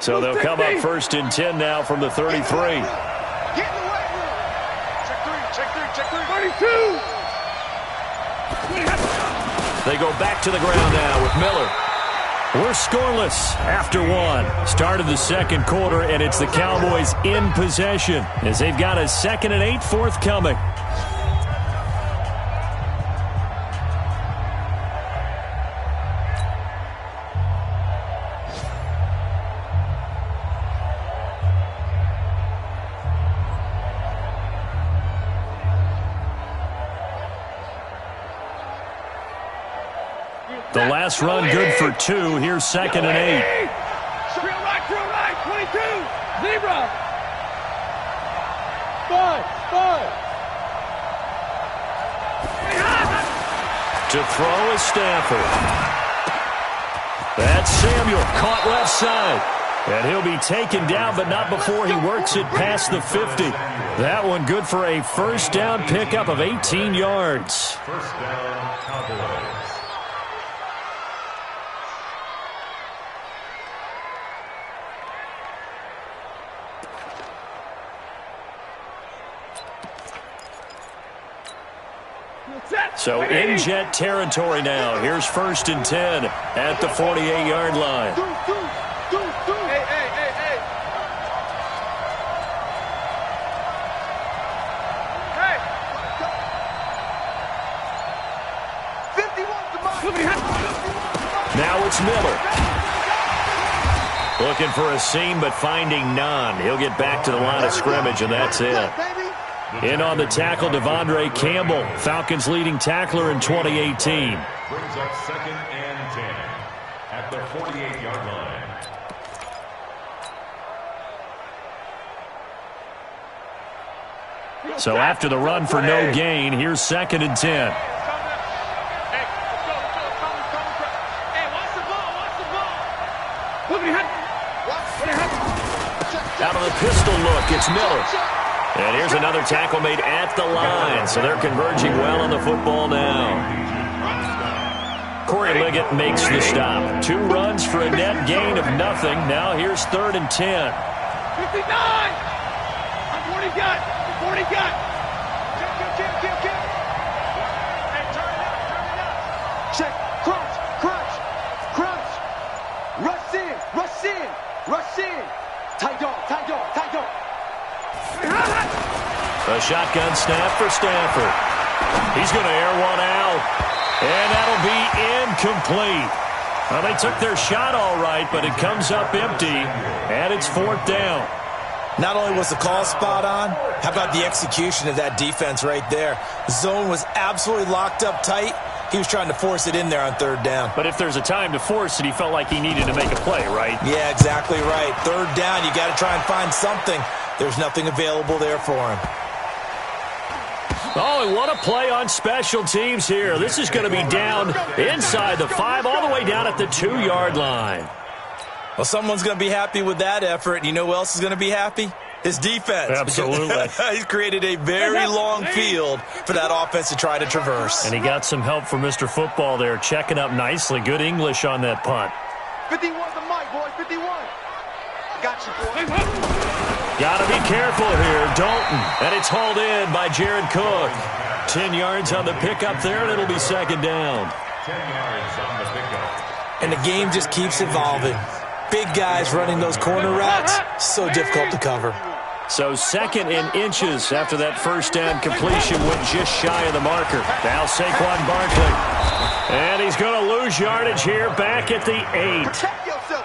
So they'll come up 1st and 10 now from the 33. Get in the way room. Check three. 32. They go back to the ground now with Miller. We're scoreless after one. Start of the second quarter, and it's the Cowboys in possession as they've got a 2nd and 8 forthcoming. The last run good for 2. Here's 2nd and 8. Drill right, 22. Zebra. 5. To throw is Stafford. That's Samuel, caught left side. And he'll be taken down, but not before he works it past the 50. That one good for a first down pickup of 18 yards. First down, Cowboys. So in jet territory now. Here's 1st and 10 at the 48-yard line. Now it's Miller. Looking for a seam, but finding none. He'll get back to the line of scrimmage, and that's it. In on the tackle, Devondre Campbell, Falcons leading tackler in 2018. Brings up 2nd and 10 at the 48-yard line. So after the run for no gain, here's 2nd and 10. Out of the pistol look, it's Miller. And here's another tackle made at the line, so they're converging well on the football now. Corey Liggett makes the stop. 2 runs for a net gain of nothing. Now here's 3rd and 10. 59! I'm 40 got! Hey, turn it up! Check, crunch! Rush in! Tight dog! A shotgun snap for Stafford. He's going to air one out. And that'll be incomplete. Well, they took their shot all right, but it comes up empty. And it's 4th down. Not only was the call spot on, how about the execution of that defense right there? The zone was absolutely locked up tight. He was trying to force it in there on 3rd down. But if there's a time to force it, he felt like he needed to make a play, right? Yeah, exactly right. 3rd down, you got to try and find something. There's nothing available there for him. Oh, and what a play on special teams here. This is going to be down inside the 5, all the way down at the 2-yard line. Well, someone's going to be happy with that effort. And you know who else is going to be happy? His defense. Absolutely. He's created a very long field for that offense to try to traverse. And he got some help from Mr. Football there, checking up nicely. Good English on that punt. 51 the mic, boys. 51. Got you, boy. Got to be careful here, Dalton. And it's hauled in by Jared Cook. 10 yards on the pickup there, and it'll be 2nd down. 10 yards on the pickup. And the game just keeps evolving. Big guys running those corner routes, so difficult to cover. So 2nd in inches after that first down completion went just shy of the marker. Now Saquon Barkley. And he's going to lose yardage here back at the 8.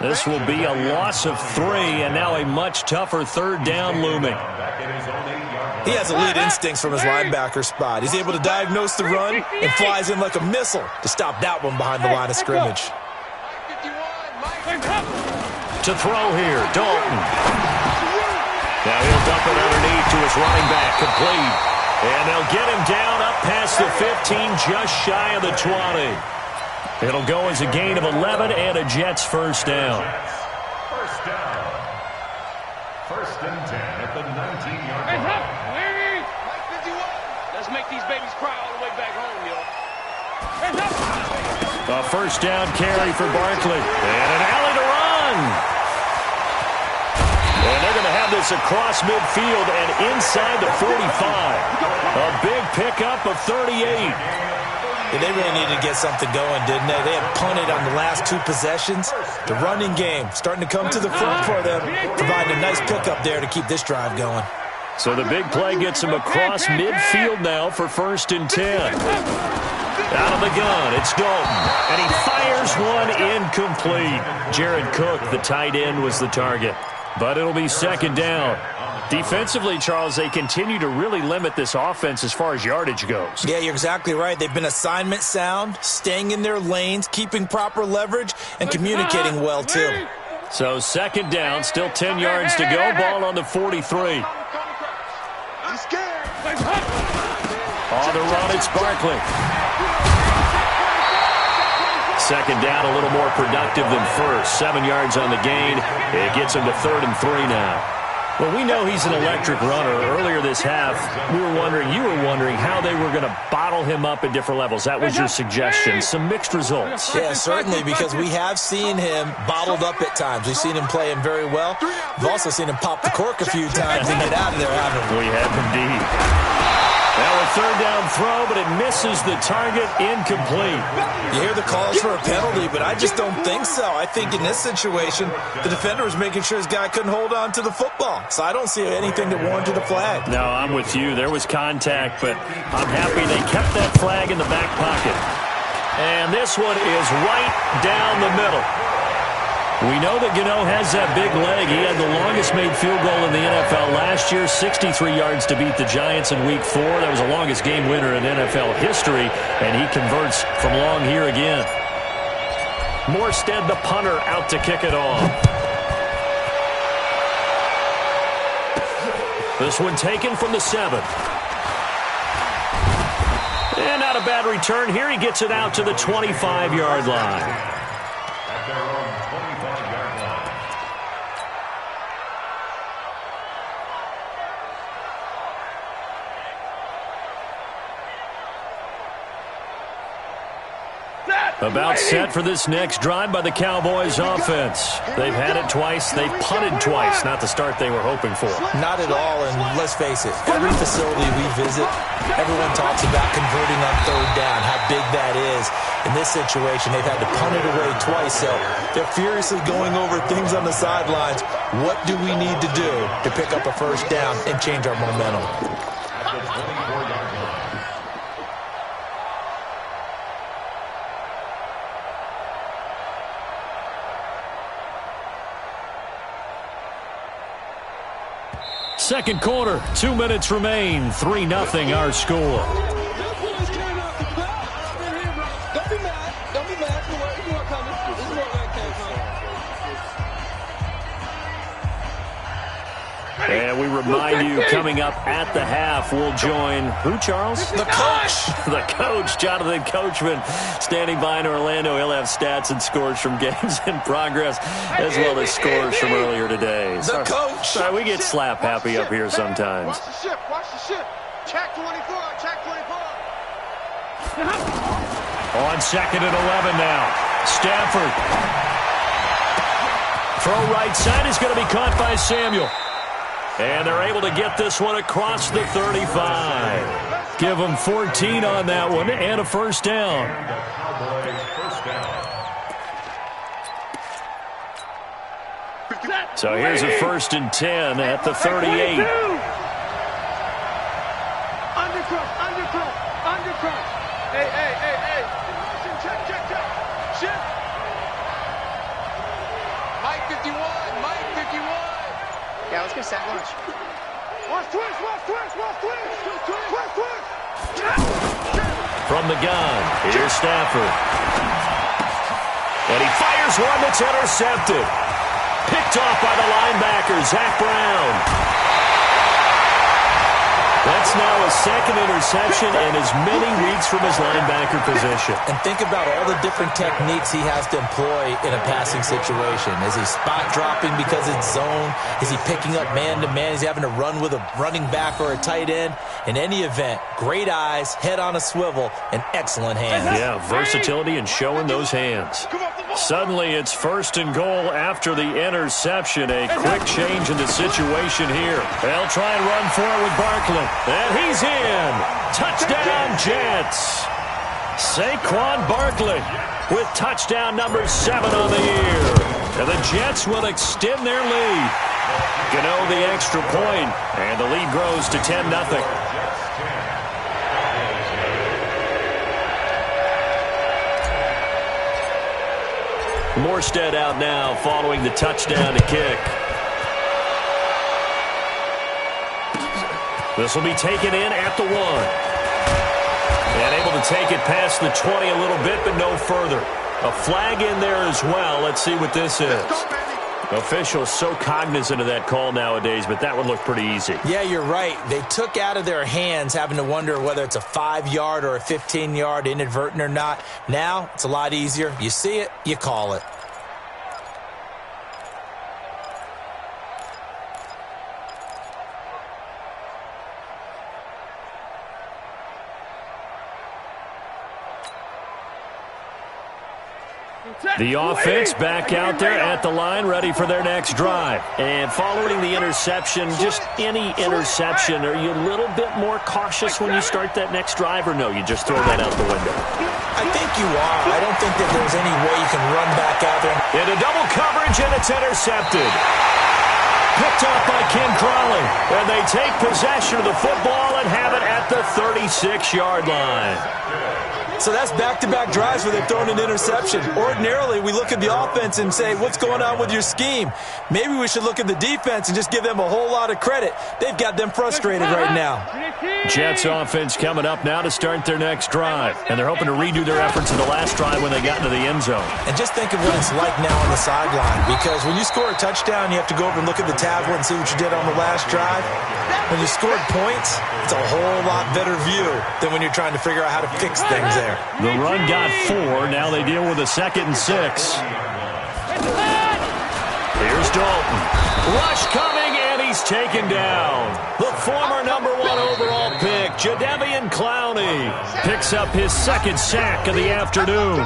This will be a loss of 3, and now a much tougher 3rd down looming. He has elite instincts from his linebacker spot. He's able to diagnose the run and flies in like a missile to stop that one behind the line of scrimmage. To throw here, Dalton. Now he'll dump it underneath to his running back, complete. And they'll get him down up past the 15, just shy of the 20. It'll go as a gain of 11 and a Jets first down. First down. 1st and 10 at the 19-yard line. Let's make these babies cry all the way back home, yo. A first down carry for Barkley. And an alley to run. have this across midfield and inside the 45. A big pickup of 38. Yeah, they really needed to get something going, didn't they? They had punted on the last 2 possessions. The running game starting to come to the front for them, providing a nice pickup there to keep this drive going. So the big play gets him across midfield now for 1st and 10. Out of the gun, it's Dalton. And he fires one incomplete. Jared Cook, the tight end, was the target. But it'll be 2nd down. Defensively, Charles, they continue to really limit this offense as far as yardage goes. Yeah, you're exactly right. They've been assignment sound, staying in their lanes, keeping proper leverage, and communicating well, too. So 2nd down, still 10 yards to go. Ball on the 43. On the run, it's Barkley. 2nd down, a little more productive than first. 7 yards on the gain. It gets him to 3rd and 3 now. Well, we know he's an electric runner. Earlier this half, you were wondering how they were going to bottle him up at different levels. That was your suggestion. Some mixed results. Yeah, certainly, because we have seen him bottled up at times. We've seen him play him very well. We've also seen him pop the cork a few times and get out of there, haven't we? We have indeed. Now a 3rd down throw, but it misses the target, incomplete. You hear the calls for a penalty, but I just don't think so. I think in this situation, the defender was making sure his guy couldn't hold on to the football. So I don't see anything that warranted a flag. No, I'm with you. There was contact, but I'm happy they kept that flag in the back pocket. And this one is right down the middle. We know that Gano has that big leg. He had the longest made field goal in the NFL last year, 63 yards to beat the Giants in Week 4. That was the longest game winner in NFL history, and he converts from long here again. Morstead, the punter, out to kick it off. This one taken from the 7. And not a bad return here. He gets it out to the 25-yard line. About set for this next drive by the Cowboys offense. They've had it twice. They've punted twice. Not the start they were hoping for. Not at all, and let's face it, every facility we visit, everyone talks about converting on 3rd down, how big that is. In this situation, they've had to punt it away twice, so they're furiously going over things on the sidelines. What do we need to do to pick up a 1st down and change our momentum? Second quarter, 2 minutes remain. 3-0 our score. Don't be mad. Don't be mad. You are coming. This is where that came from. And we remind you, coming up at the half, we'll join who, Charles? The coach. The coach, Jonathan Coachman, standing by in Orlando. He'll have stats and scores from games in progress, as well as scores from earlier today. The coach. Sorry, we get slap happy up here sometimes. Watch the ship. Watch the ship. Check 24. Check 24. On 2nd and 11 now. Stafford. Throw right side is going to be caught by Samuel. And they're able to get this one across the 35. Give them 14 on that one and a 1st down. So here's a 1st and 10 at the 38. Undercross. Hey. Check. Shift. Mike 51. Yeah, let's go set lunch. Watch twist. From the gun, here's Stafford. And he fires one that's intercepted. Picked off by the linebacker, Zach Brown. That's now a 2nd interception and as many weeks from his linebacker position. And think about all the different techniques he has to employ in a passing situation. Is he spot dropping because it's zone? Is he picking up man-to-man? Is he having to run with a running back or a tight end? In any event, great eyes, head on a swivel, and excellent hands. Yeah, versatility and showing those hands. Suddenly, it's 1st and goal after the interception. A quick change in the situation here. They'll try and run for it with Barkley. And he's in. Touchdown, Jets. Saquon Barkley with touchdown number 7 on the year. And the Jets will extend their lead. Gano the extra point, and the lead grows to 10-0. Morstead out now following the touchdown to kick. This will be taken in at the 1. And able to take it past the 20 a little bit, but no further. A flag in there as well. Let's see what this is. Officials so cognizant of that call nowadays, but that would look pretty easy. Yeah, you're right. They took out of their hands having to wonder whether it's a 5-yard or a 15-yard inadvertent or not. Now, it's a lot easier. You see it, you call it. The offense back out there at the line, ready for their next drive. And following the interception, just any interception, are you a little bit more cautious when you start that next drive, or no, you just throw that out the window? I think you are. I don't think that there's any way you can run back out there. Into double coverage, and it's intercepted. Picked off by Ken Crawley. And they take possession of the football and have it at the 36-yard line. So that's back-to-back drives where they've thrown an interception. Ordinarily, we look at the offense and say, what's going on with your scheme? Maybe we should look at the defense and just give them a whole lot of credit. They've got them frustrated right now. Jets offense coming up now to start their next drive. And they're hoping to redo their efforts in the last drive when they got into the end zone. And just think of what it's like now on the sideline. Because when you score a touchdown, you have to go over and look at the tablet and see what you did on the last drive. When you scored points, it's a whole lot better view than when you're trying to figure out how to fix things there. The run got 4. Now they deal with a 2nd and 6. Here's Dalton. Rush coming, and he's taken down. The former number 1 overall pick, Jadeveon Clowney, picks up his 2nd sack of the afternoon.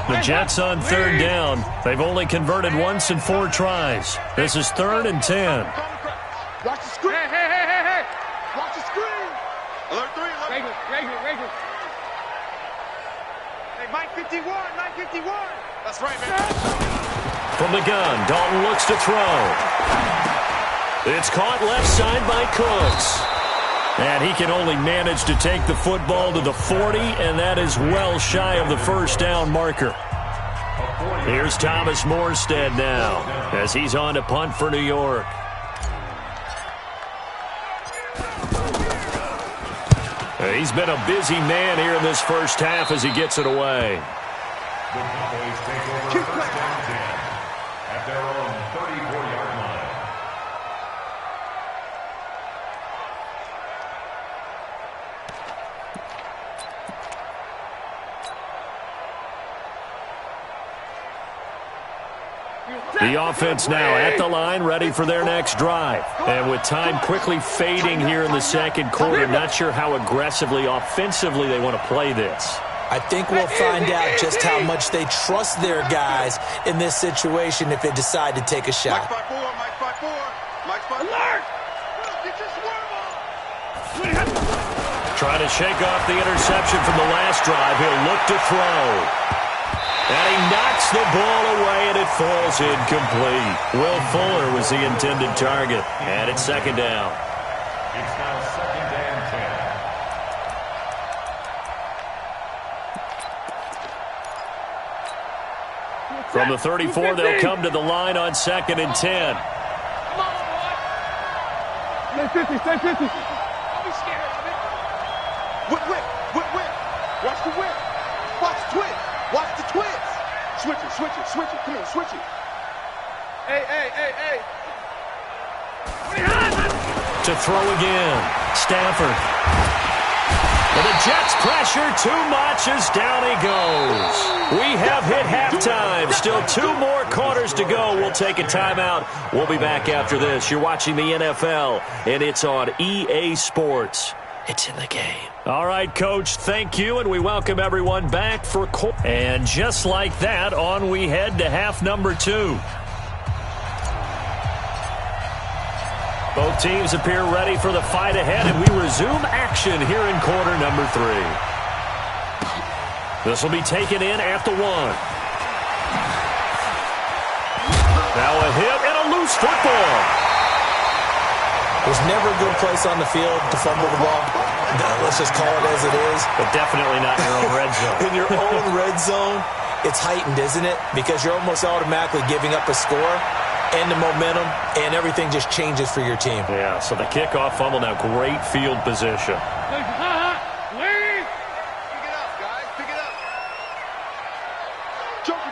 The Jets on 3rd down. They've only converted once in 4 tries. This is 3rd and 10. Watch the screen. Hey. Watch the screen. Alert 3. Regular. Hey, Mike 51. That's right, man. From the gun, Dalton looks to throw. It's caught left side by Cooks. And he can only manage to take the football to the 40, and that is well shy of the 1st down marker. Here's Thomas Morstead now as he's on to punt for New York. He's been a busy man here in this first half as he gets it away. The Cowboys take over 1st and 10 at their own 34-yard line. The offense now at the line, ready for their next drive. And with time quickly fading here in the 2nd quarter, not sure how aggressively, offensively they want to play this. I think we'll find out just how much they trust their guys in this situation if they decide to take a shot. Mike 5-4. Alert! Trying to shake off the interception from the last drive. He'll look to throw. And he knocks the ball away, and it falls incomplete. Will Fuller was the intended target. And it's 2nd down. It's now 2nd and 10. From the 34, they'll come to the line on 2nd and 10. Come on, boy. Stay 50. Don't be scared of it. Whip. Watch the whip. Watch the twist. Watch the twist. Switch it. Come on, switch it. Hey. To throw again. Stafford. And the Jets pressure too much as down he goes. We have hit halftime. Still 2 more quarters to go. We'll take a timeout. We'll be back after this. You're watching the NFL, and it's on EA Sports. It's in the game. All right, Coach, thank you, and we welcome everyone back for and just like that, on we head to half number 2. Both teams appear ready for the fight ahead, and we resume action here in quarter number 3. This will be taken in at the 1. Now a hit and a loose football. There's never a good place on the field to fumble the ball. Let's just call it as it is. But definitely not in your own red zone. In your own red zone, it's heightened, isn't it? Because you're almost automatically giving up a score and the momentum, and everything just changes for your team. Yeah, so the kickoff fumble, now great field position. Pick it up, guys. Pick it up. Joker.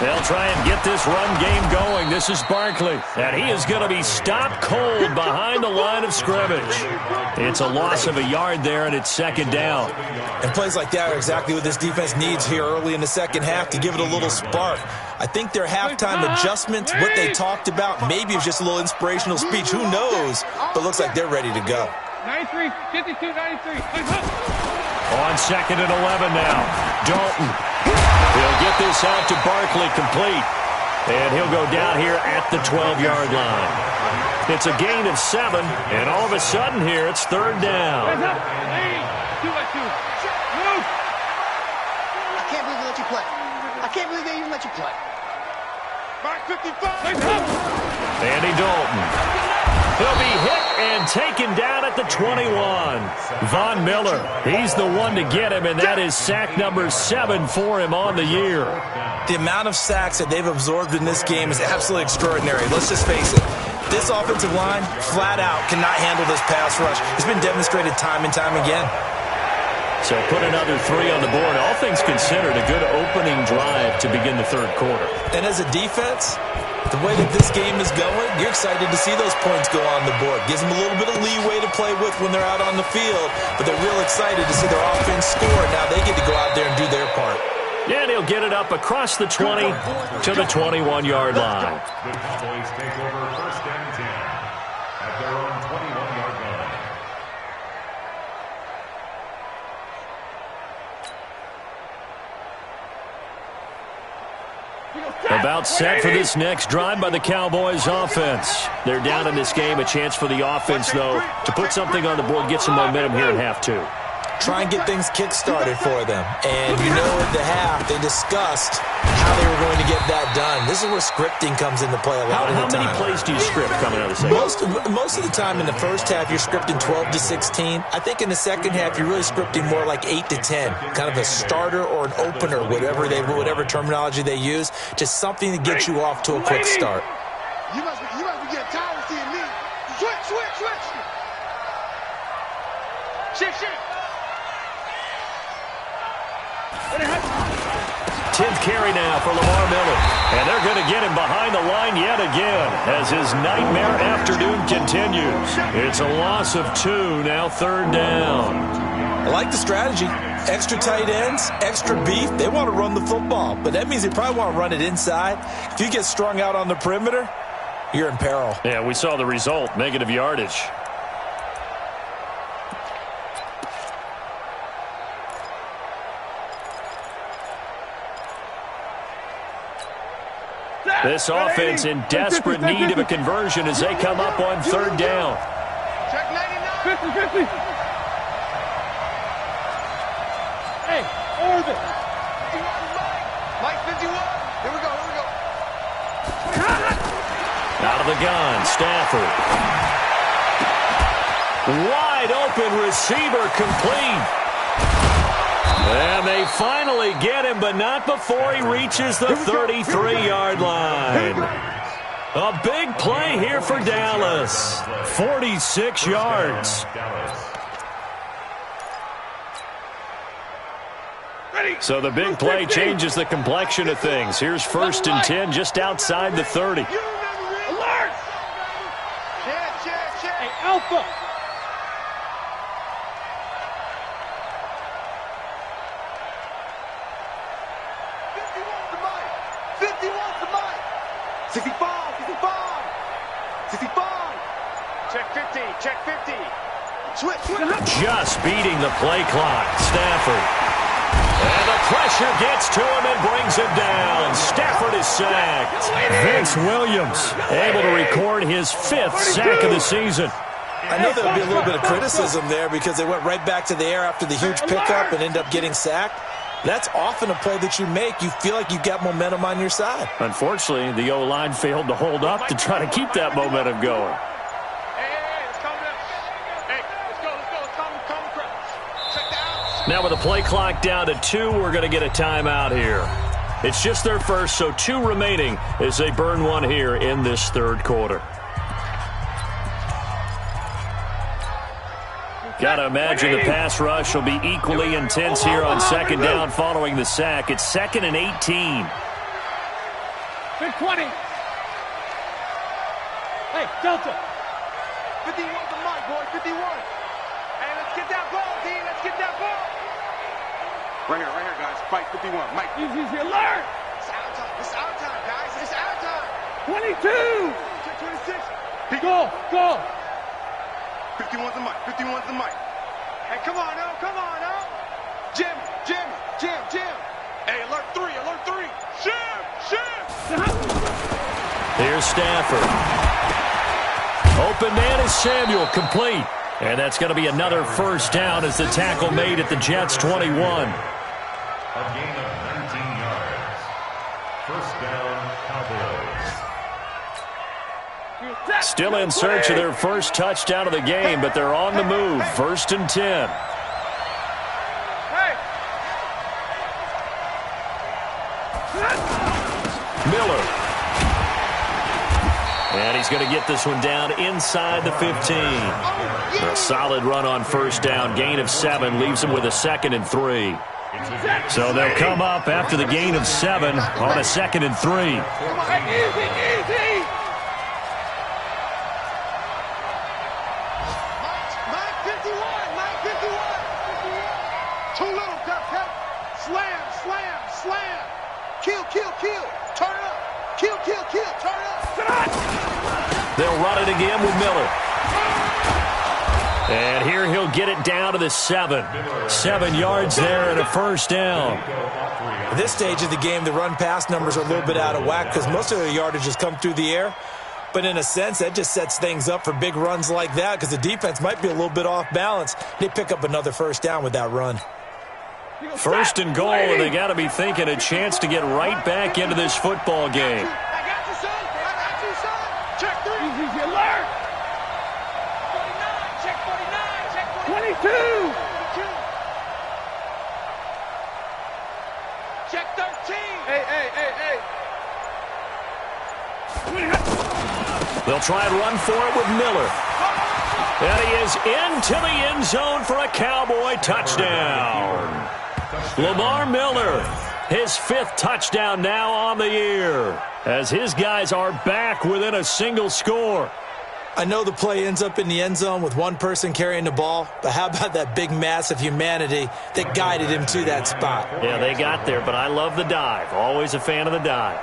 They'll try and get this run game going. This is Barkley, and he is going to be stopped cold behind the line of scrimmage. It's a loss of a yard there, and it's second down. And plays like that are exactly what this defense needs here early in the second half to give it a little spark. I think their halftime adjustments, what they talked about, maybe it was just a little inspirational speech. Who knows? But looks like they're ready to go. 93, 52, 93. On second and 11 now. Dalton. He'll get this out to Barkley complete. And he'll go down here at the 12-yard line. It's a gain of 7, and all of a sudden here it's third down. I can't believe they let you play. I can't believe they even let you play. Mark 55. Andy Dalton. He'll be hit and taken down at the 21. Von Miller, he's the one to get him, and that is sack number 7 for him on the year. The amount of sacks that they've absorbed in this game is absolutely extraordinary. Let's just face it. This offensive line, flat out, cannot handle this pass rush. It's been demonstrated time and time again. So put another 3 on the board. All things considered, a good opening drive to begin the third quarter. And as a defense, the way that this game is going, you're excited to see those points go on the board. Gives them a little bit of leeway to play with when they're out on the field, but they're real excited to see their offense score. Now they get to go out there and do their part. Yeah, and he'll get it up across the 20 to the 21-yard line. The Cowboys take over first and 10 at their own 21-yard line. About set for this next drive by the Cowboys offense. They're down in this game. A chance for the offense, though, to put something on the board, get some momentum here in half 2. Try and get things kick-started for them. And you know at the half, they discussed how they were going to get that done. This is where scripting comes into play a lot of the time. How many plays do you script coming out of the second? Most of the time in the first half, you're scripting 12 to 16. I think in the second half, you're really scripting more like 8 to 10. Kind of a starter or an opener, whatever terminology they use. Just something to get you off to a quick start. You must be getting tired of seeing me. Switch. Shift. 10th carry now for Lamar Miller. And they're going to get him behind the line yet again as his nightmare afternoon continues. It's a loss of 2, now third down. I like the strategy. Extra tight ends, extra beef. They want to run the football, but that means they probably want to run it inside. If you get strung out on the perimeter, you're in peril. Yeah, we saw the result, negative yardage. This offense in desperate need of a conversion as they come up on third down. Check 99. 50. Hey, Orville. Mike 51. Here we go. Out of the gun, Stafford. Wide open receiver complete. And they finally get him, but not before he reaches the 33-yard line. A big play here for Dallas. 46 yards. So the big play changes the complexion of things. Here's first and 10 just outside the 30. Alert! Check. Hey, Alpha. Check 15. check 50. Switch. Just beating the play clock. Stafford. And the pressure gets to him and brings him down. Stafford is sacked. Vince Williams able to record his 5th sack of the season. I know there'll be a little bit of criticism there because they went right back to the air after the huge pickup and end up getting sacked. That's often a play that you make. You feel like you've got momentum on your side. Unfortunately, the O-line failed to hold up to try to keep that momentum going. Now with the play clock down to 2, we're going to get a timeout here. It's just their first, so 2 remaining as they burn one here in this third quarter. Got to imagine the pass rush will be equally intense here on second down following the sack. It's 2nd and 18. Big 20. Hey, Delta. 51's the mic, boy. 51. Hey, let's get that ball, D. Let's get that ball. Right here, guys. Fight 51. Mike. Easy, alert. It's our time. It's our time, guys. It's our time. 22. 26. Go. 51's the mic. 51's the mic. Hey, come on, now. Jim. Hey, alert 3. Jim. Here's Stafford. Open man is Samuel, complete. And that's going to be another first down as the tackle made at the Jets' 21. A gain of 19 yards. First down, Cowboys. Still in search of their first touchdown of the game, but they're on the move. 1st and 10. Miller. And he's going to get this one down inside the 15. A solid run on first down. Gain of 7 leaves him with a 2nd and 3. So they'll come up after the gain of 7 on a 2nd and 3. Easy. Mike 51. Too little, cut. Slam. Kill. Turn up. Kill. Turn up. They'll run it again with Miller. And here he'll get it down to the 7. 7 yards there and a first down. At this stage of the game, the run-pass numbers are a little bit out of whack because most of their yardage has come through the air. But in a sense, that just sets things up for big runs like that because the defense might be a little bit off balance. They pick up another first down with that run. 1st and goal, and they got to be thinking a chance to get right back into this football game. I got you, son. Check 3. Easy, alert. 49. Check 49. 22. Check 13. Hey. They'll try and run for it with Miller. And he is into the end zone for a Cowboy touchdown. Lamar Miller, his 5th touchdown now on the year, as his guys are back within a single score. I know the play ends up in the end zone with one person carrying the ball, but how about that big mass of humanity that guided him to that spot? Yeah, they got there, but I love the dive. Always a fan of the dive.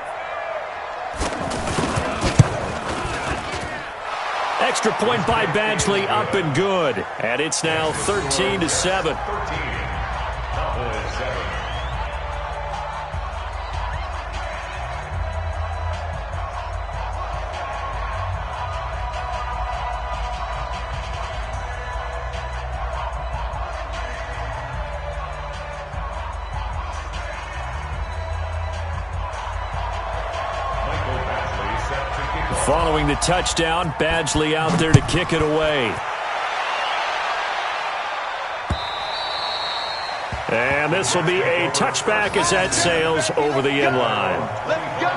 Extra point by Badgley, up and good. And it's now 13-7. 13. Cowboys 7. Following the touchdown, Badgley out there to kick it away. And this will be a touchback as that sails over the end line. Let's go.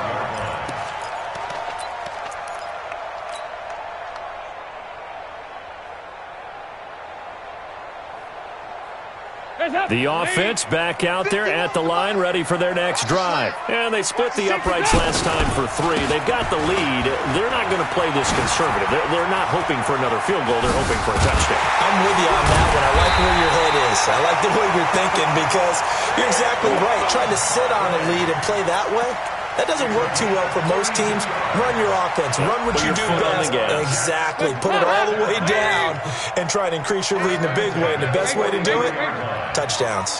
The offense back out there at the line, ready for their next drive. And they split the uprights last time for 3. They've got the lead. They're not going to play this conservative. They're not hoping for another field goal. They're hoping for a touchdown. I'm with you on that one. I like where your head is. I like the way you're thinking because you're exactly right. Trying to sit on a lead and play that way, That doesn't work too well for most teams. Run your offense. Run what you do best. Exactly. Put it all the way down and try and increase your lead in a big way. And the best way to do it, touchdowns.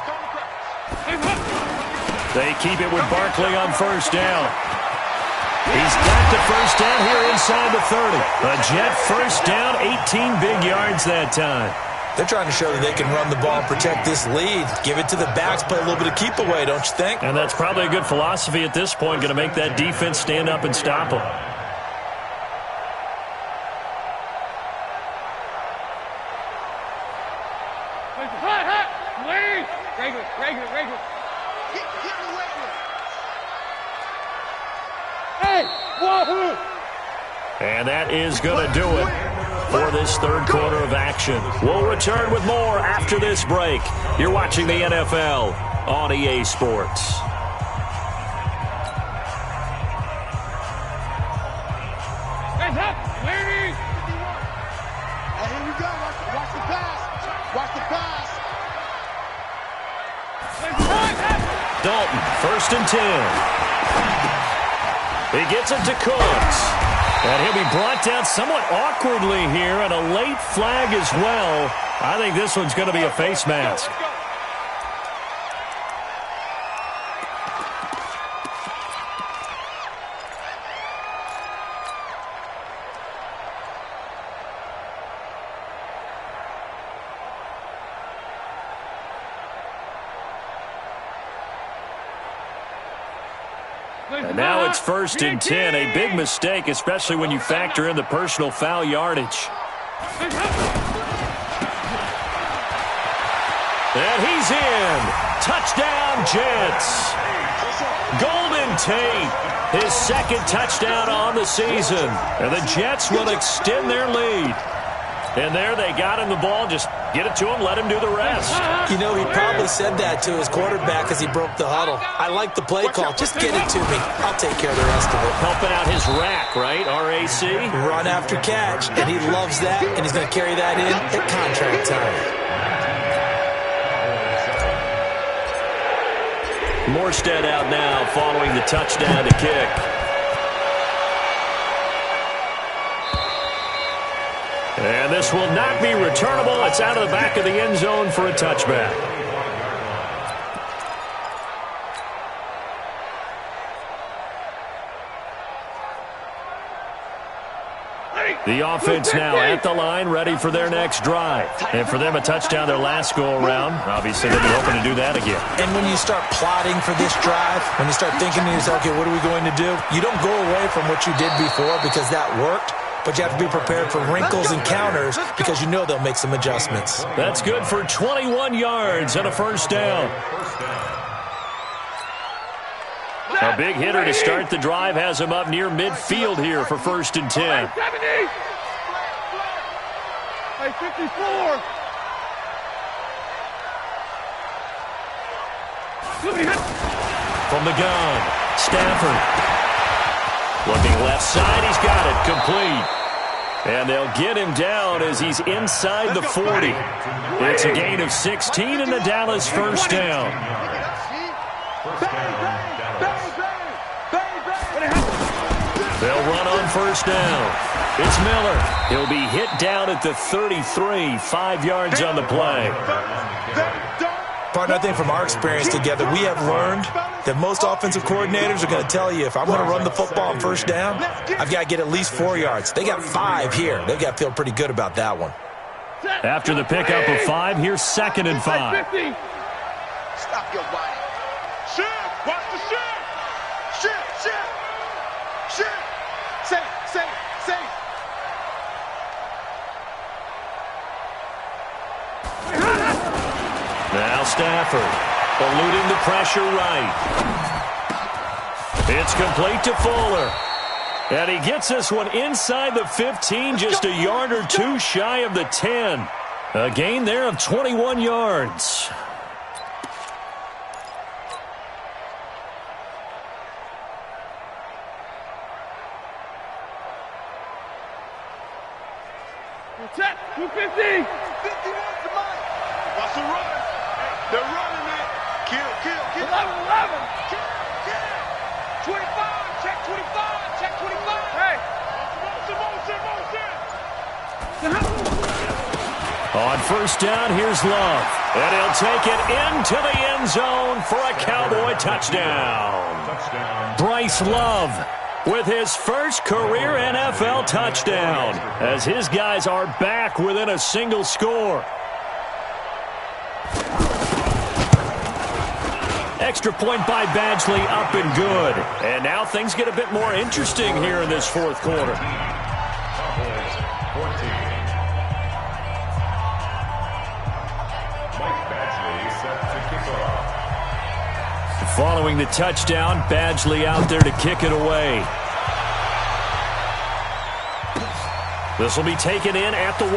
They keep it with Barkley on first down. He's got the first down here inside the 30. A Jet first down, 18 big yards that time. They're trying to show that they can run the ball and protect this lead. Give it to the backs, play a little bit of keep away, don't you think? And that's probably a good philosophy at this point, going to make that defense stand up and stop them. Regular. And that is going to do it for this third quarter of action. We'll return with more after this break. You're watching the NFL on EA Sports. Hands up, ladies! Hey, here we go. Watch the pass. Watch the pass. Dalton, 1st and 10. He gets it to Cooks. And he'll be brought down somewhat awkwardly here, and a late flag as well. I think this one's going to be a face mask. And now it's 1st and 10. A big mistake, especially when you factor in the personal foul yardage. And he's in. Touchdown, Jets. Golden Tate, his 2nd touchdown on the season. And the Jets will extend their lead. And there they got him the ball. Just get it to him, let him do the rest. You know, he probably said that to his quarterback as he broke the huddle. I like the play call. Just get it to me. I'll take care of the rest of it. Helping out his rack, right? RAC? Run after catch. And he loves that, and he's going to carry that in at contract time. Morstead out now following the touchdown to kick. And this will not be returnable. It's out of the back of the end zone for a touchback. The offense now at the line, ready for their next drive. And for them, a touchdown their last go-around. Obviously, they'll be hoping to do that again. And when you start plotting for this drive, when you start thinking to yourself, okay, what are we going to do? You don't go away from what you did before because that worked. But you have to be prepared for wrinkles and counters because you know they'll make some adjustments. That's good for 21 yards and a first down. A big hitter to start the drive has him up near midfield here for 1st and 10. Hey, 54. From the gun, Stafford. Looking left side, he's got it, complete. And they'll get him down as he's inside the 40. It's a gain of 16 and the Dallas first down. They'll run on first down. It's Miller. He'll be hit down at the 33, 5 yards on the play. Partner, I think from our experience together, we have learned that most offensive coordinators are going to tell you, if I'm going to run the football on first down, I've got to get at least 4 yards. They got 5 here. They've got to feel pretty good about that one. After the pickup of 5, here's 2nd and 5. Stop your body. Shift. Watch the shift. Shift. Safe. Now Stafford, eluding the pressure right. It's complete to Fuller. And he gets this one inside the 15, just a yard or two shy of the 10. A gain there of 21 yards. Check, 250. 51's the money. Watch the run. They're running it. Kill. 11. Kill. 25. On first down, here's Love. And he'll take it into the end zone for a Cowboy touchdown. Bryce Love with his first career NFL touchdown as his guys are back within a single score. Extra point by Badgley, up and good. And now things get a bit more interesting here in this fourth quarter. Following the touchdown, Badgley out there to kick it away. This will be taken in at the 1.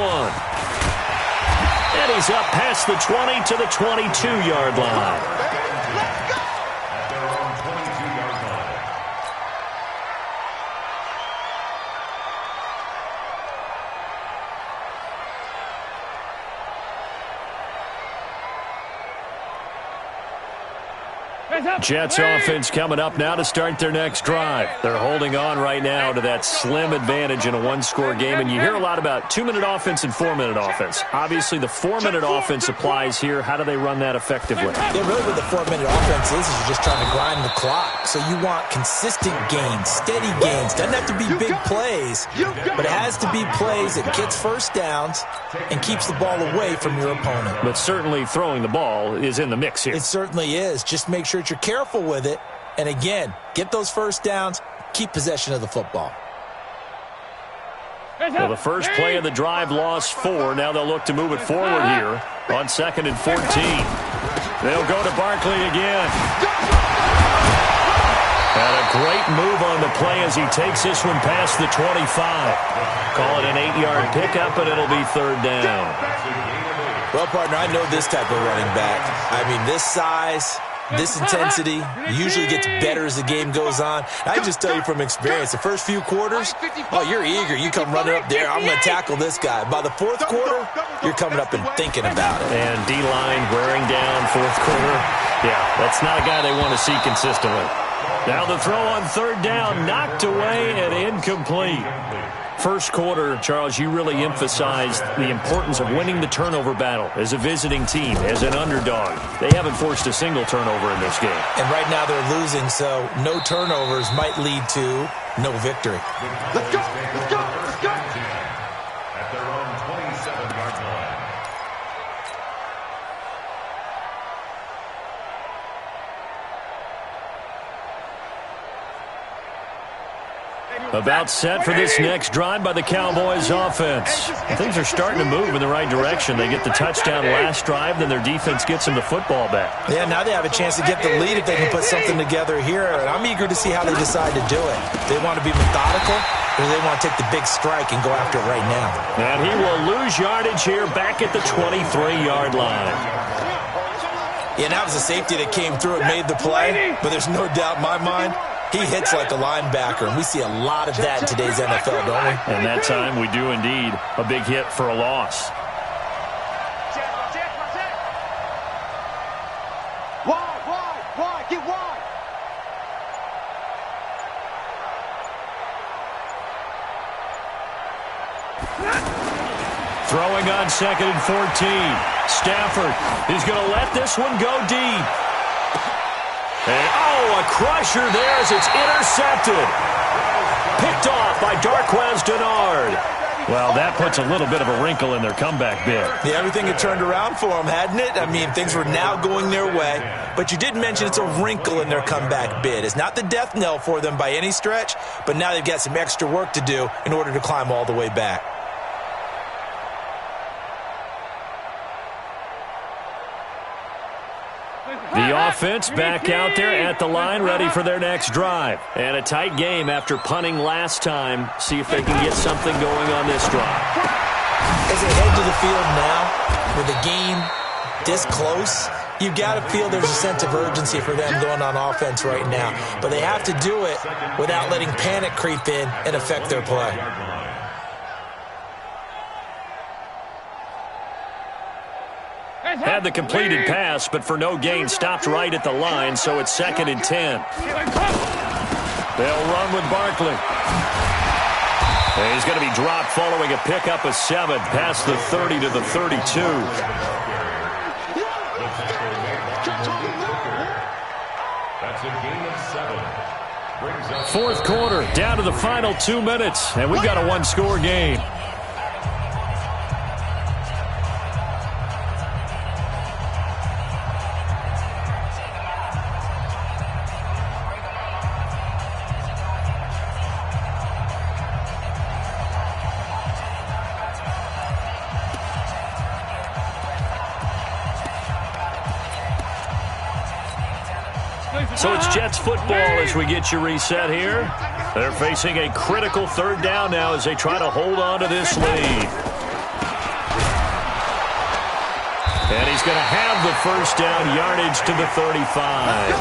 And he's up past the 20 to the 22-yard line. At their own 22-yard line. Jets offense coming up now to start their next drive. They're holding on right now to that slim advantage in a one-score game, and you hear a lot about 2-minute offense and 4-minute offense. Obviously, the 4-minute offense applies here. How do they run that effectively? Yeah, really what the 4-minute offense is you're just trying to grind the clock. So you want consistent gains, steady gains. Doesn't have to be big plays, but it has to be plays that gets first downs and keeps the ball away from your opponent. But certainly throwing the ball is in the mix here. It certainly is. Just make sure that you're careful with it. And again, get those first downs, keep possession of the football. Well, the first play of the drive lost 4. Now they'll look to move it forward here on 2nd and 14. They'll go to Barkley again. And a great move on the play as he takes this one past the 25. Call it an 8-yard pickup, and it'll be 3rd down. Well, partner, I know this type of running back. I mean, this size, this intensity usually gets better as the game goes on. I just tell you from experience, the first few quarters, oh, you're eager. You come running up there, I'm going to tackle this guy. By the 4th quarter, you're coming up and thinking about it. And D-line wearing down 4th quarter. Yeah, that's not a guy they want to see consistently. Now the throw on 3rd down, knocked away and incomplete. First quarter, Charles, you really emphasized the importance of winning the turnover battle as a visiting team, as an underdog. They haven't forced a single turnover in this game. And right now they're losing, so no turnovers might lead to no victory. Let's go! Let's go! Let's go! At their own 27-yard line. About set for this next drive by the Cowboys offense. Things are starting to move in the right direction. They get the touchdown last drive, then their defense gets them the football back. Yeah, now they have a chance to get the lead if they can put something together here. And I'm eager to see how they decide to do it. They want to be methodical, or they want to take the big strike and go after it right now. And he will lose yardage here back at the 23-yard line. Yeah, that was a safety that came through and made the play, but there's no doubt in my mind, he hits like a linebacker, and we see a lot of that in today's NFL, don't we? And that time we do indeed. A big hit for a loss. Wide, get wide. Throwing on 2nd and 14. Stafford is going to let this one go deep. And, oh, a crusher there as it's intercepted. Picked off by Darquez Dennard. Well, that puts a little bit of a wrinkle in their comeback bid. Yeah, everything had turned around for them, hadn't it? I mean, things were now going their way. But you did mention it's a wrinkle in their comeback bid. It's not the death knell for them by any stretch, but now they've got some extra work to do in order to climb all the way back. The offense back out there at the line, ready for their next drive. And a tight game after punting last time. See if they can get something going on this drive. As they head to the field now, with the game this close, you've got to feel there's a sense of urgency for them going on offense right now. But they have to do it without letting panic creep in and affect their play. Had the completed pass, but for no gain, stopped right at the line, so it's 2nd and 10. They'll run with Barkley. And he's going to be dropped following a pickup of 7 past the 30 to the 32. That's a gain of 7. Fourth quarter, down to the final 2 minutes, and we've got a one-score game. So it's Jets football as we get you reset here. They're facing a critical third down now as they try to hold on to this lead. And he's going to have the first down, yardage to the 35.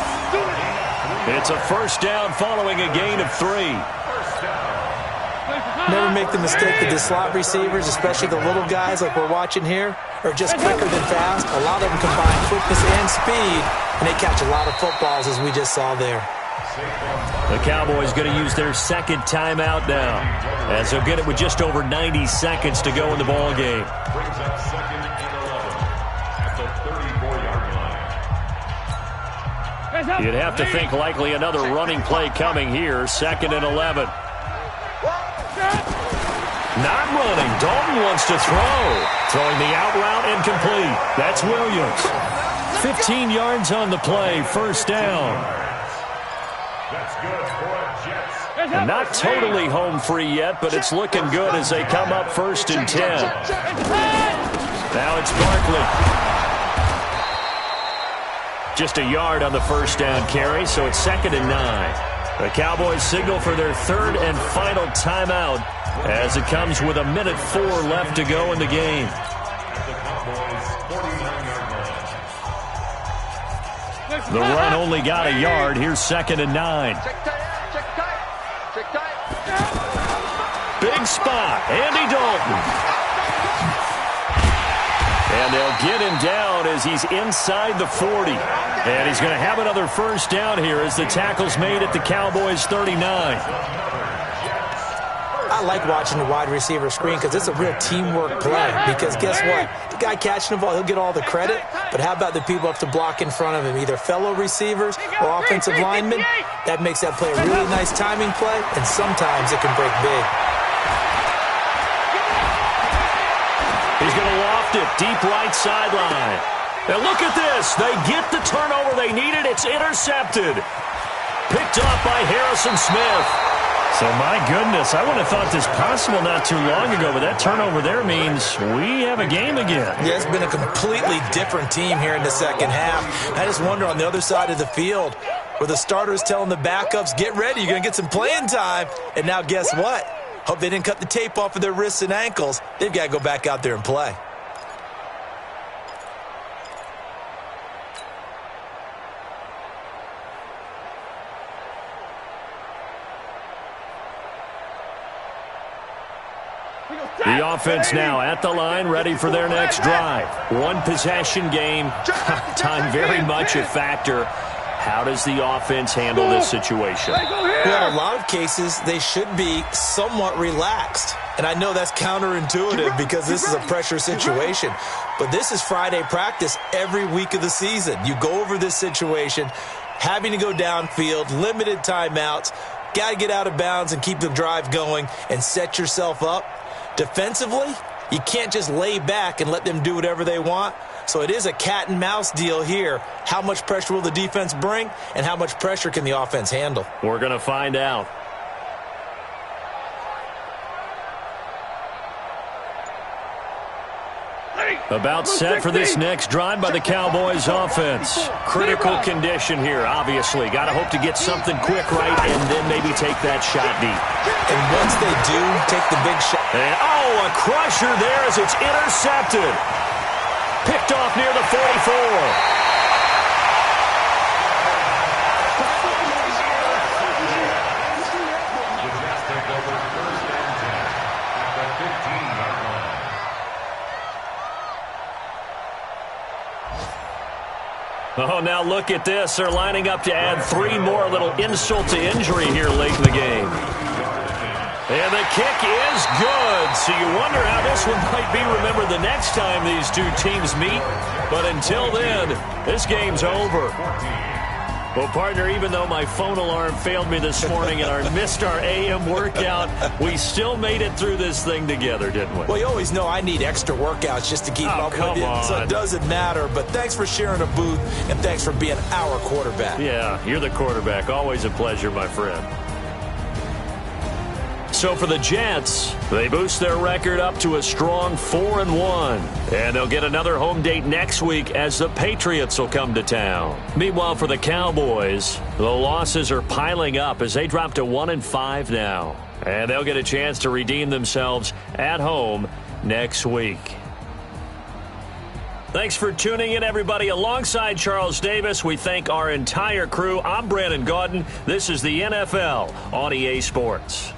It's a first down following a gain of 3. Never make the mistake that the slot receivers, especially the little guys like we're watching here, are just quicker than fast. A lot of them combine quickness and speed, and they catch a lot of footballs, as we just saw there. The Cowboys going to use their second timeout now, as they'll get it with just over 90 seconds to go in the ball game. Brings up 2nd and 11 at the 34-yard line. You'd have to think likely another running play coming here, 2nd and 11. Not running. Dalton wants to throw. Throwing the out route incomplete. That's Williams. 15 yards on the play. First down. That's good for Jets. And not totally home free yet, but it's looking good as they come up 1st and 10. Now it's Barkley. Just a yard on the first down carry, so it's 2nd and 9. The Cowboys signal for their third and final timeout as it comes with 1:04 left to go in the game. The run only got a yard. Here's 2nd and 9. Big spot. Andy Dalton. And they'll get him down as he's inside the 40. And he's going to have another first down here as the tackle's made at the Cowboys' 39. I like watching the wide receiver screen because it's a real teamwork play. Because guess what? The guy catching the ball, he'll get all the credit. But how about the people up to block in front of him, either fellow receivers or offensive linemen? That makes that play a really nice timing play, and sometimes it can break big. He's going to loft it deep right sideline. And look at this. They get the turnover they needed. It's intercepted. Picked up by Harrison Smith. So, my goodness, I would have thought this possible not too long ago, but that turnover there means we have a game again. Yeah, it's been a completely different team here in the second half. I just wonder on the other side of the field where the starters telling the backups, get ready, you're going to get some playing time. And now guess what? Hope they didn't cut the tape off of their wrists and ankles. They've got to go back out there and play. The offense now at the line, ready for their next drive. One possession game, time very much a factor. How does the offense handle this situation? Well, in a lot of cases, they should be somewhat relaxed. And I know that's counterintuitive because this is a pressure situation. But this is Friday practice every week of the season. You go over this situation, having to go downfield, limited timeouts, got to get out of bounds and keep the drive going and set yourself up. Defensively, you can't just lay back and let them do whatever they want. So it is a cat and mouse deal here. How much pressure will the defense bring, and how much pressure can the offense handle? We're going to find out. About set for this next drive by the Cowboys offense. Critical condition here, obviously. Got to hope to get something quick right and then maybe take that shot deep. And once they do take the big shot. And, a crusher there as it's intercepted. Picked off near the 44. Oh, now look at this. They're lining up to add 3 more, a little insult to injury here late in the game. And the kick is good. So you wonder how this one might be remembered the next time these two teams meet. But until then, this game's over. Well, partner, even though my phone alarm failed me this morning and I missed our AM workout, we still made it through this thing together, didn't we? Well, you always know I need extra workouts just to keep up with you. On. So it doesn't matter. But thanks for sharing a booth, and thanks for being our quarterback. Yeah, you're the quarterback. Always a pleasure, my friend. So for the Jets, they boost their record up to a strong 4-1. And they'll get another home date next week as the Patriots will come to town. Meanwhile, for the Cowboys, the losses are piling up as they drop to 1-5 now. And they'll get a chance to redeem themselves at home next week. Thanks for tuning in, everybody. Alongside Charles Davis, we thank our entire crew. I'm Brandon Gaudin. This is the NFL on EA Sports.